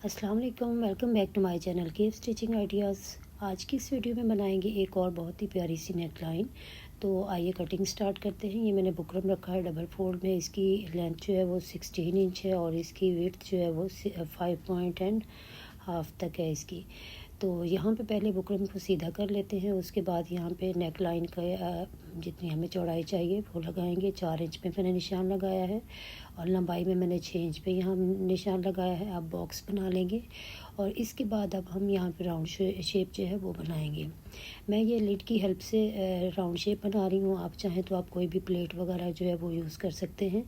अस्सलाम वालेकुम, welcome back to my channel keep stitching ideas. आज की इस वीडियो में बनाएंगे एक और बहुत ही प्यारी सी नेक लाइन। तो आइए कटिंग स्टार्ट करते हैं। ये मैंने बुकरम रखा है डबल फोल्ड में। इसकी लेंथ जो है वो 16 इंच है और इसकी विड्थ जो है वो 5.5 तक है इसकी। तो यहाँ पे पहले बुकरम को सीधा कर लेते हैं। उसके बाद यहाँ पे नेक लाइन का जितनी हमें चौड़ाई चाहिए वो लगाएंगे। 4 इंच पे मैंने निशान लगाया है और लंबाई में मैंने 6 इंच पे यहाँ निशान लगाया है। आप बॉक्स बना लेंगे और इसके बाद अब हम यहाँ पे राउंड शेप जो है वो बनाएंगे। मैं ये लिड की हेल्प से राउंड शेप बना रही हूँ। आप चाहें तो आप कोई भी प्लेट वगैरह जो है वो यूज़ कर सकते हैं।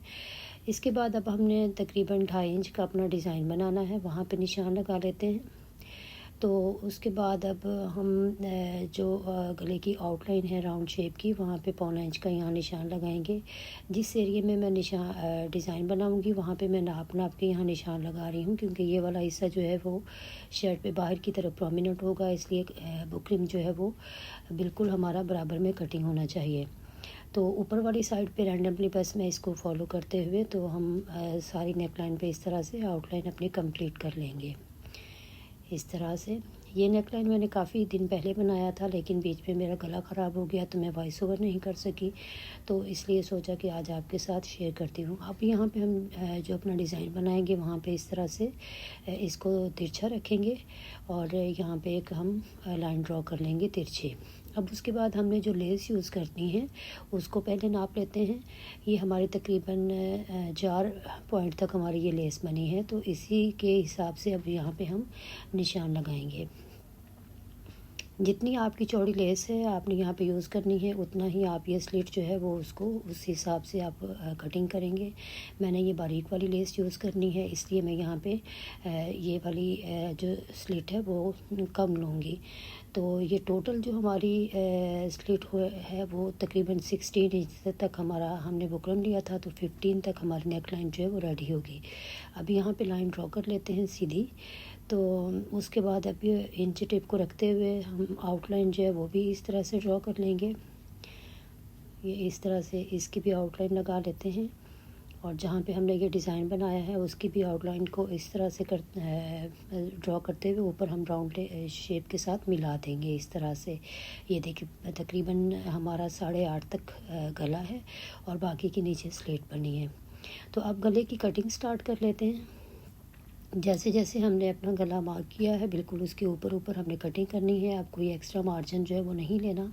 इसके बाद अब हमने तकरीबन 2.5 इंच का अपना डिज़ाइन बनाना है, वहाँ पे निशान लगा लेते हैं। तो उसके बाद अब हम जो गले की आउटलाइन है राउंड शेप की, वहाँ पे 1.25 इंच का यहाँ निशान लगाएंगे। जिस एरिया में मैं डिज़ाइन बनाऊंगी वहाँ पे मैं नाप के यहाँ निशान लगा रही हूँ, क्योंकि ये वाला हिस्सा जो है वो शर्ट पे बाहर की तरफ प्रोमिनेंट होगा, इसलिए बुकरम जो है वो बिल्कुल हमारा बराबर में कटिंग होना चाहिए। तो ऊपर वाली साइड पे रैंडमली बस मैं इसको फॉलो करते हुए तो हम सारी नेकलाइन पे इस तरह से आउटलाइन अपनी कंप्लीट कर लेंगे। इस तरह से ये नेकलाइन मैंने काफ़ी दिन पहले बनाया था, लेकिन बीच में मेरा गला ख़राब हो गया तो मैं वॉइस ओवर नहीं कर सकी, तो इसलिए सोचा कि आज आपके साथ शेयर करती हूँ। अब यहाँ पे हम जो अपना डिज़ाइन बनाएंगे वहाँ पे इस तरह से इसको तिरछा रखेंगे और यहाँ पे एक हम लाइन ड्रॉ कर लेंगे तिरछे। अब उसके बाद हमने जो लेस यूज़ करनी है उसको पहले नाप लेते हैं। ये हमारी तकरीबन 4 पॉइंट तक हमारी ये लेस बनी है, तो इसी के हिसाब से अब यहाँ पे हम निशान लगाएंगे। जितनी आपकी चौड़ी लेस है आपने यहाँ पे यूज़ करनी है, उतना ही आप ये स्लिट जो है वो उसको उस हिसाब से आप कटिंग करेंगे। मैंने ये बारीक वाली लेस यूज़ करनी है, इसलिए मैं यहाँ पे ये वाली जो स्लिट है वो कम लूँगी। तो ये टोटल जो हमारी स्लिट है वो तकरीबन 16 इंच तक हमारा हमने बुकरम लिया था, तो 15 तक हमारी नेक लाइन जो है वो रेडी होगी। अब यहाँ पे लाइन ड्रॉ कर लेते हैं सीधी। तो उसके बाद अब ये इंच टेप को रखते हुए हम आउटलाइन जो है वो भी इस तरह से ड्रॉ कर लेंगे। ये इस तरह से इसकी भी आउटलाइन लगा लेते हैं और जहाँ पे हमने ये डिज़ाइन बनाया है उसकी भी आउटलाइन को इस तरह से ड्रॉ करते हुए ऊपर हम राउंड शेप के साथ मिला देंगे इस तरह से। ये देखिए तकरीबन हमारा 8.5 तक गला है और बाकी की नीचे स्लेट बनी है। तो अब गले की कटिंग स्टार्ट कर लेते हैं। जैसे जैसे हमने अपना गला मार्क किया है बिल्कुल उसके ऊपर ऊपर हमने कटिंग करनी है। अब कोई एक्स्ट्रा मार्जिन जो है वो नहीं लेना।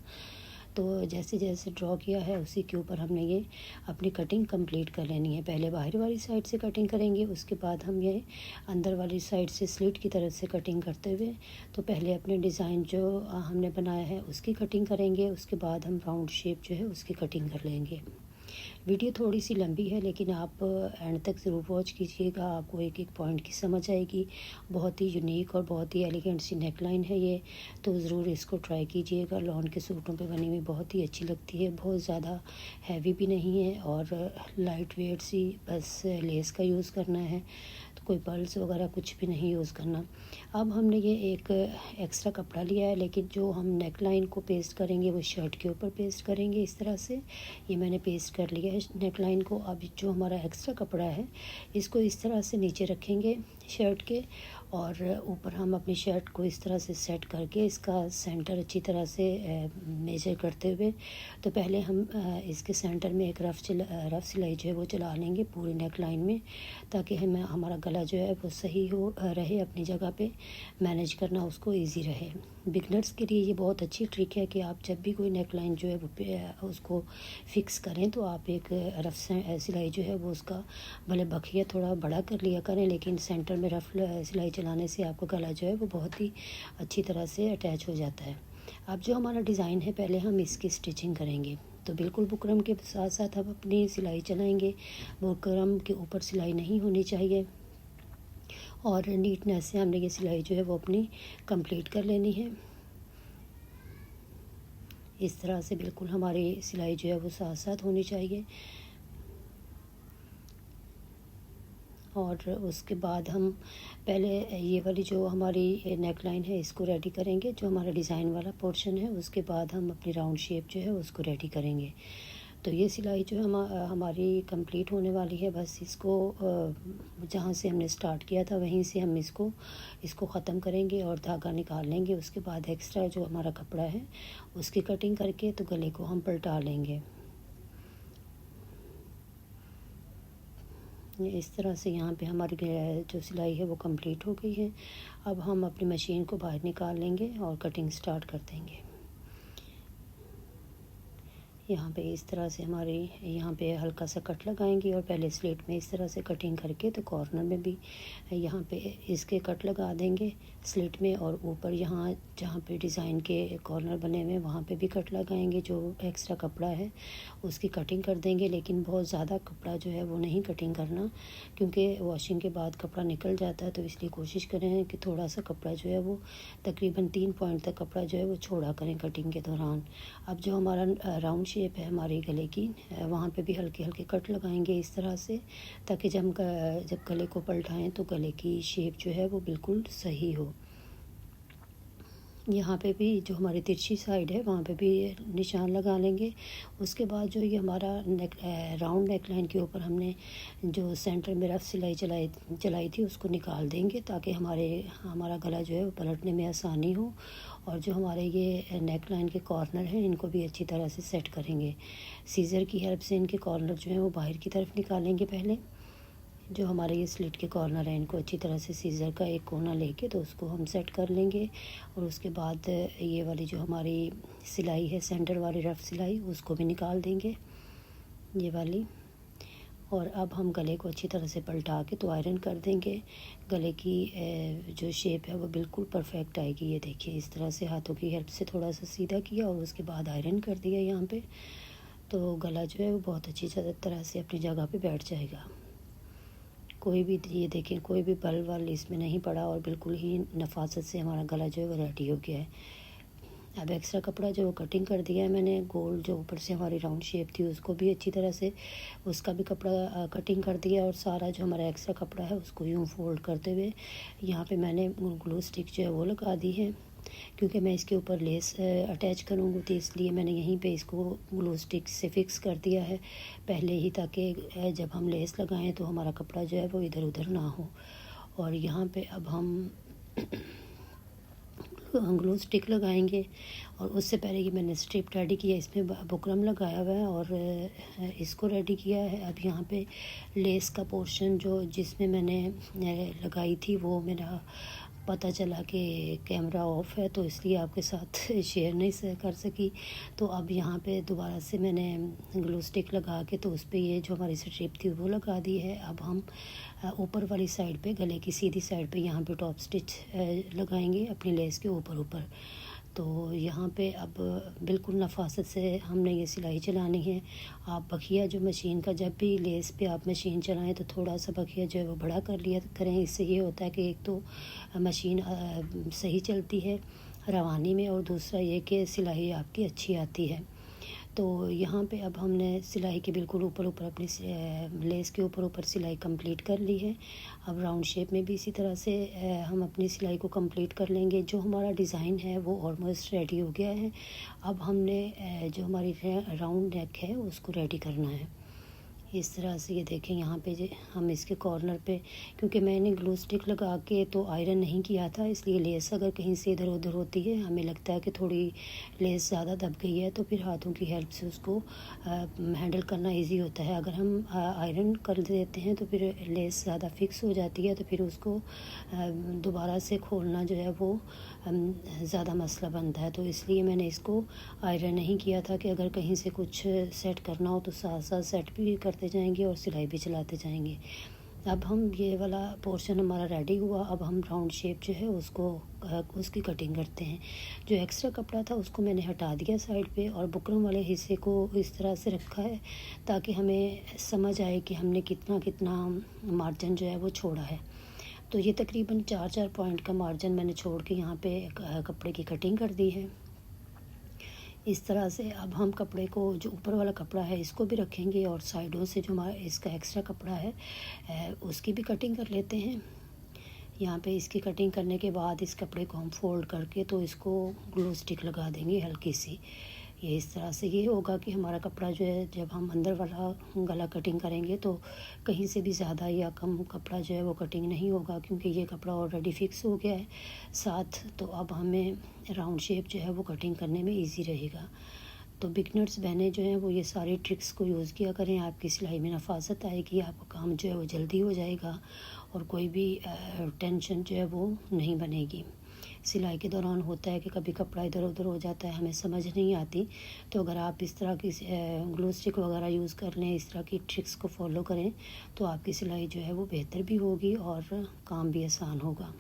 तो जैसे जैसे ड्रॉ किया है उसी के ऊपर हमने ये अपनी कटिंग कंप्लीट कर लेनी है। पहले बाहर वाली साइड से कटिंग करेंगे, उसके बाद हम ये अंदर वाली साइड से स्लिट की तरफ से कटिंग करते हुए तो पहले अपने डिज़ाइन जो हमने बनाया है उसकी कटिंग करेंगे, उसके बाद हम राउंड शेप जो है उसकी कटिंग कर लेंगे। वीडियो थोड़ी सी लंबी है लेकिन आप एंड तक ज़रूर वॉच कीजिएगा, आपको एक एक पॉइंट की समझ आएगी। बहुत ही यूनिक और बहुत ही एलिगेंट सी नेकलाइन है ये, तो ज़रूर इसको ट्राई कीजिएगा। लॉन के सूटों पे बनी हुई बहुत ही अच्छी लगती है, बहुत ज़्यादा हैवी भी नहीं है और लाइट वेट सी, बस लेस का यूज़ करना है, तो कोई पर्ल्स वगैरह कुछ भी नहीं यूज़ करना। अब हमने ये एक एक्स्ट्रा कपड़ा लिया है, लेकिन जो हम नेक लाइन को पेस्ट करेंगे वो शर्ट के ऊपर पेस्ट करेंगे इस तरह से। ये मैंने पेस्ट कर लिया है नेक लाइन को। अब जो हमारा एक्स्ट्रा कपड़ा है इसको इस तरह से नीचे रखेंगे शर्ट के और ऊपर हम अपनी शर्ट को इस तरह से सेट करके इसका सेंटर अच्छी तरह से मेजर करते हुए तो पहले हम इसके सेंटर में एक रफ़ सिलाई जो है वो चला लेंगे पूरी नेक लाइन में, ताकि हमारा गला जो है वो सही हो रहे अपनी जगह पे, मैनेज करना उसको इजी रहे। बिगनर्स के लिए ये बहुत अच्छी ट्रिक है कि आप जब भी कोई नेक लाइन जो है वो उसको फिक्स करें तो आप एक रफ़ सिलाई जो है वो उसका भले बखिया थोड़ा बड़ा कर लिया करें, लेकिन सेंटर में रफ़ सिलाई चलाने से आपका गला जो है वो बहुत ही अच्छी तरह से अटैच हो जाता है। अब जो हमारा डिज़ाइन है पहले हम इसकी स्टिचिंग करेंगे। तो बिल्कुल बुकरम के साथ साथ हम अपनी सिलाई चलाएंगे। बुकरम के ऊपर सिलाई नहीं होनी चाहिए और नीटनेस से हमने ये सिलाई जो है वो अपनी कंप्लीट कर लेनी है। इस तरह से बिल्कुल हमारी सिलाई जो है वो साथ साथ होनी चाहिए। और उसके बाद हम पहले ये वाली जो हमारी नेक लाइन है इसको रेडी करेंगे, जो हमारा डिज़ाइन वाला पोर्शन है, उसके बाद हम अपनी राउंड शेप जो है उसको रेडी करेंगे। तो ये सिलाई जो है हमारी कंप्लीट होने वाली है। बस इसको जहाँ से हमने स्टार्ट किया था वहीं से हम इसको ख़त्म करेंगे और धागा निकाल लेंगे। उसके बाद एक्स्ट्रा जो हमारा कपड़ा है उसकी कटिंग करके तो गले को हम पलटा लेंगे। इस तरह से यहाँ पे हमारी जो सिलाई है वो कंप्लीट हो गई है। अब हम अपनी मशीन को बाहर निकाल लेंगे और कटिंग स्टार्ट कर देंगे। यहाँ पे इस तरह से हमारी यहाँ पे हल्का सा कट लगाएंगे और पहले स्लेट में इस तरह से कटिंग करके तो कॉर्नर में भी यहाँ पे इसके कट लगा देंगे स्लेट में, और ऊपर यहाँ जहाँ पे डिज़ाइन के कॉर्नर बने हुए वहाँ पे भी कट लगाएंगे। जो एक्स्ट्रा कपड़ा है उसकी कटिंग कर देंगे, लेकिन बहुत ज़्यादा कपड़ा जो है वो नहीं कटिंग करना, क्योंकि वॉशिंग के बाद कपड़ा निकल जाता है। तो इसलिए कोशिश करें कि थोड़ा सा कपड़ा जो है वो तकरीबन 3 पॉइंट तक कपड़ा जो है वो छोड़ा करें कटिंग के दौरान। अब जो हमारा राउंड शेप है हमारे गले की, वहाँ पे भी हल्के हल्के कट लगाएंगे इस तरह से, ताकि जब गले को पलटाएं तो गले की शेप जो है वो बिल्कुल सही हो। यहाँ पे भी जो हमारी तिरछी साइड है वहाँ पे भी निशान लगा लेंगे। उसके बाद जो ये हमारा राउंड नेक लाइन के ऊपर हमने जो सेंटर में रफ सिलाई चलाई थी उसको निकाल देंगे, ताकि हमारा गला जो है वो पलटने में आसानी हो। और जो हमारे ये नेक लाइन के कॉर्नर हैं इनको भी अच्छी तरह से सेट करेंगे। सीज़र की हेल्प से इनके कॉर्नर जो हैं वो बाहर की तरफ निकालेंगे। पहले जो हमारे ये स्लिट के कॉर्नर हैं इनको अच्छी तरह से सीज़र का एक कोना लेके तो उसको हम सेट कर लेंगे। और उसके बाद ये वाली जो हमारी सिलाई है सेंटर वाली रफ सिलाई उसको भी निकाल देंगे, ये वाली। और अब हम गले को अच्छी तरह से पलटा के तो आयरन कर देंगे। गले की जो शेप है वो बिल्कुल परफेक्ट आएगी। ये देखिए इस तरह से हाथों की हेल्प से थोड़ा सा सीधा किया और उसके बाद आयरन कर दिया यहाँ पे, तो गला जो है वो बहुत अच्छी तरह से अपनी जगह पे बैठ जाएगा। कोई भी ये देखें कोई भी बल वल इसमें नहीं पड़ा और बिल्कुल ही नफासत से हमारा गला जो है वो रेडी हो गया है। अब एक्स्ट्रा कपड़ा जो कटिंग कर दिया है मैंने, गोल जो ऊपर से हमारी राउंड शेप थी उसको भी अच्छी तरह से उसका भी कपड़ा कटिंग कर दिया, और सारा जो हमारा एक्स्ट्रा कपड़ा है उसको यूँ फोल्ड करते हुए यहाँ पे मैंने ग्लू स्टिक जो है वो लगा दी है, क्योंकि मैं इसके ऊपर लेस अटैच करूँगी तो इसलिए मैंने यहीं पे इसको ग्लू स्टिक से फिक्स कर दिया है पहले ही, ताकि जब हम लेस लगाएं तो हमारा कपड़ा जो है वो इधर उधर ना हो। और यहाँ पे अब हम ग्लू स्टिक लगाएंगे, और उससे पहले कि मैंने स्ट्रिप रेडी किया इसमें बुकरम लगाया हुआ है और इसको रेडी किया है। अब यहाँ पे लेस का पोर्शन जो जिसमें मैंने लगाई थी वो मेरा पता चला कि कैमरा ऑफ है, तो इसलिए आपके साथ शेयर नहीं कर सकी। तो अब यहाँ पे दोबारा से मैंने ग्लू स्टिक लगा के तो उस पर ये जो हमारी स्ट्रिप थी वो लगा दी है। अब हम ऊपर वाली साइड पे गले की सीधी साइड पे यहाँ पे टॉप स्टिच लगाएंगे अपनी लेस के ऊपर। तो यहाँ पे अब बिल्कुल नफासत से हमने ये सिलाई चलानी है। आप बखिया जो मशीन का जब भी लेस पे आप मशीन चलाएं तो थोड़ा सा बखिया जो है वो बड़ा कर लिया करें। इससे ये होता है कि एक तो मशीन सही चलती है रवानी में, और दूसरा ये कि सिलाई आपकी अच्छी आती है। तो यहाँ पे अब हमने सिलाई के बिल्कुल ऊपर अपनी लेस के ऊपर सिलाई कंप्लीट कर ली है। अब राउंड शेप में भी इसी तरह से हम अपनी सिलाई को कंप्लीट कर लेंगे। जो हमारा डिज़ाइन है वो ऑलमोस्ट रेडी हो गया है। अब हमने जो हमारी राउंड नेक है उसको रेडी करना है। इस तरह से ये देखें यहाँ पे हम इसके कॉर्नर पे, क्योंकि मैंने ग्लू स्टिक लगा के तो आयरन नहीं किया था, इसलिए लेस अगर कहीं से इधर उधर होती है हमें लगता है कि थोड़ी लेस ज़्यादा दब गई है, तो फिर हाथों की हेल्प से उसको हैंडल करना इजी होता है। अगर हम आयरन कर देते हैं तो फिर लेस ज़्यादा फिक्स हो जाती है, तो फिर उसको दोबारा से खोलना जो है वो ज़्यादा मसला बनता है। तो इसलिए मैंने इसको आयरन नहीं किया था कि अगर कहीं से कुछ सेट करना हो तो साथ साथ सेट भी करते जाएंगे और सिलाई भी चलाते जाएंगे। अब हम ये वाला पोर्शन हमारा रेडी हुआ। अब हम राउंड शेप जो है उसकी कटिंग करते हैं। जो एक्स्ट्रा कपड़ा था उसको मैंने हटा दिया साइड पे और बुकरम वाले हिस्से को इस तरह से रखा है ताकि हमें समझ आए कि हमने कितना कितना मार्जिन जो है वो छोड़ा है। तो ये तकरीबन 4-4 पॉइंट का मार्जिन मैंने छोड़ के यहाँ पे कपड़े की कटिंग कर दी है इस तरह से। अब हम कपड़े को जो ऊपर वाला कपड़ा है इसको भी रखेंगे और साइडों से जो हमारा इसका एक्स्ट्रा कपड़ा है उसकी भी कटिंग कर लेते हैं। यहाँ पे इसकी कटिंग करने के बाद इस कपड़े को हम फोल्ड करके तो इसको ग्लू स्टिक लगा देंगे हल्की सी। ये इस तरह से ये होगा कि हमारा कपड़ा जो है जब हम अंदर वाला गला कटिंग करेंगे तो कहीं से भी ज़्यादा या कम कपड़ा जो है वो कटिंग नहीं होगा, क्योंकि ये कपड़ा ऑलरेडी फ़िक्स हो गया है साथ। तो अब हमें राउंड शेप जो है वो कटिंग करने में ईज़ी रहेगा। तो बिगनर्स बहनें जो हैं वो ये सारी ट्रिक्स को यूज़ किया करें, आपकी सिलाई में नफासत आएगी, आपका काम जो है वो जल्दी हो जाएगा और कोई भी टेंशन जो है वो नहीं बनेगी। सिलाई के दौरान होता है कि कभी कपड़ा इधर उधर हो जाता है, हमें समझ नहीं आती। तो अगर आप इस तरह की ग्लू स्टिक वगैरह यूज़ कर लें, इस तरह की ट्रिक्स को फॉलो करें, तो आपकी सिलाई जो है वो बेहतर भी होगी और काम भी आसान होगा।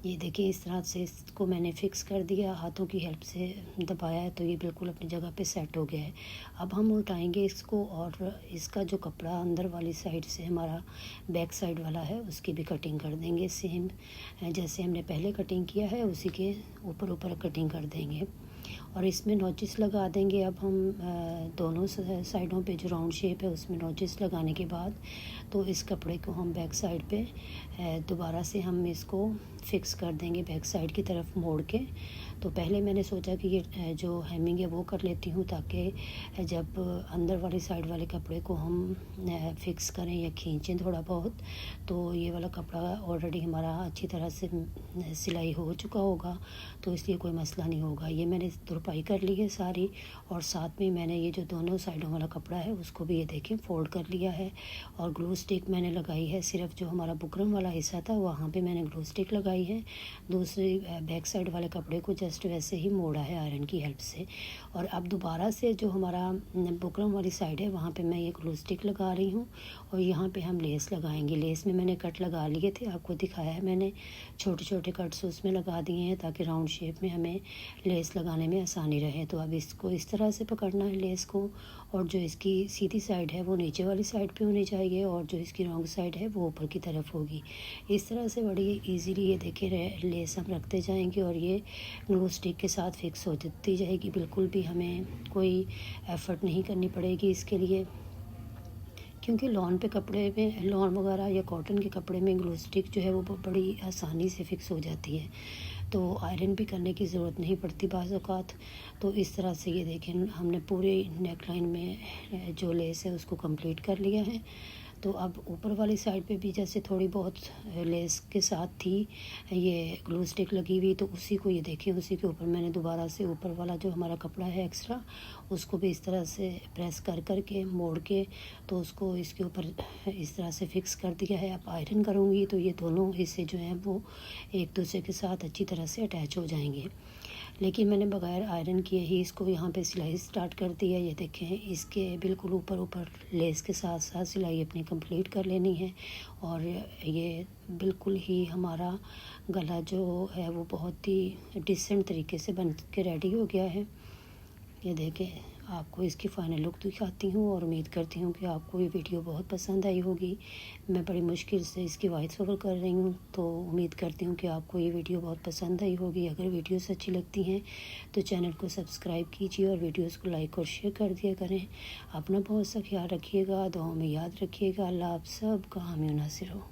ये देखिए इस तरह से इसको मैंने फ़िक्स कर दिया, हाथों की हेल्प से दबाया है तो ये बिल्कुल अपनी जगह पे सेट हो गया है। अब हम उल्टाएंगे इसको और इसका जो कपड़ा अंदर वाली साइड से हमारा बैक साइड वाला है उसकी भी कटिंग कर देंगे। सेम जैसे हमने पहले कटिंग किया है उसी के ऊपर ऊपर कटिंग कर देंगे और इसमें नोचिस लगा देंगे। अब हम दोनों साइडों पे जो राउंड शेप है उसमें नोचिस लगाने के बाद तो इस कपड़े को हम बैक साइड पे दोबारा से हम इसको फ़िक्स कर देंगे बैक साइड की तरफ मोड़ के। तो पहले मैंने सोचा कि ये जो हेमिंग है वो कर लेती हूँ, ताकि जब अंदर वाली साइड वाले कपड़े को हम फ़िक्स करें या खींचें थोड़ा बहुत, तो ये वाला कपड़ा ऑलरेडी हमारा अच्छी तरह से सिलाई हो चुका होगा, तो इसलिए कोई मसला नहीं होगा। ये मैंने तुरपाई कर ली है सारी और साथ में मैंने ये जो दोनों साइडों वाला कपड़ा है उसको भी ये देखें फोल्ड कर लिया है और ग्लू स्टिक मैंने लगाई है। सिर्फ जो हमारा बुकरम वाला हिस्सा था वहाँ पे मैंने ग्लू स्टिक लगाई है, दूसरी बैक साइड वाले कपड़े को जस्ट वैसे ही मोड़ा है आयरन की हेल्प से। और अब दोबारा से जो हमारा बुकरम वाली साइड है वहाँ पे मैं ये ग्लू स्टिक लगा रही हूँ और यहाँ पे हम लेस लगाएंगे। लेस में मैंने कट लगा लिए थे, आपको दिखाया है मैंने, छोटे छोटे कट्स उसमें लगा दिए हैं ताकि राउंड शेप में हमें लेस लगाने में आसानी रहे। तो अब इसको इस तरह से पकड़ना है लेस को, और जो इसकी सीधी साइड है वो नीचे वाली साइड पे होनी चाहिए और जो इसकी रॉन्ग साइड है वो ऊपर की तरफ होगी। इस तरह से बड़ी इजीली ये देखे लेस हम रखते जाएंगे और ये ग्लू स्टिक के साथ फिक्स होती जाएगी। बिल्कुल भी हमें कोई एफ़र्ट नहीं करनी पड़ेगी इसके लिए, क्योंकि लॉन पे कपड़े में, लॉन वगैरह या कॉटन के कपड़े में ग्लू स्टिक जो है वो बड़ी आसानी से फ़िक्स हो जाती है, तो आयरन भी करने की ज़रूरत नहीं पड़ती बाज़ औक़ात। तो इस तरह से ये देखें हमने पूरे नेक लाइन में जो लेस है उसको कंप्लीट कर लिया है। तो अब ऊपर वाली साइड पे भी जैसे थोड़ी बहुत लेस के साथ थी ये ग्लू स्टिक लगी हुई, तो उसी को ये देखें उसी के ऊपर मैंने दोबारा से ऊपर वाला जो हमारा कपड़ा है एक्स्ट्रा उसको भी इस तरह से प्रेस कर के मोड़ के तो उसको इसके ऊपर इस तरह से फ़िक्स कर दिया है। अब आयरन करूँगी तो ये दोनों हिस्से जो हैं वो एक दूसरे के साथ अच्छी तरह से अटैच हो जाएंगे, लेकिन मैंने बगैर आयरन किए ही इसको यहाँ पे सिलाई स्टार्ट कर दी है। ये देखें इसके बिल्कुल ऊपर ऊपर लेस के साथ साथ सिलाई अपनी कंप्लीट कर लेनी है और ये बिल्कुल ही हमारा गला जो है वो बहुत ही डिसेंट तरीके से बन के रेडी हो गया है। ये देखें आपको इसकी फ़ाइनल लुक दिखाती हूँ और उम्मीद करती हूँ कि आपको ये वीडियो बहुत पसंद आई होगी। मैं बड़ी मुश्किल से इसकी वॉइस ओवर कर रही हूँ, तो उम्मीद करती हूँ कि आपको ये वीडियो बहुत पसंद आई होगी। अगर वीडियोस अच्छी लगती हैं तो चैनल को सब्सक्राइब कीजिए और वीडियोस को लाइक और शेयर कर दिया करें। अपना बहुत सा ख्याल रखिएगा, दुआओं में याद रखिएगा। अल्लाह आप सब का हामी नासिर हो।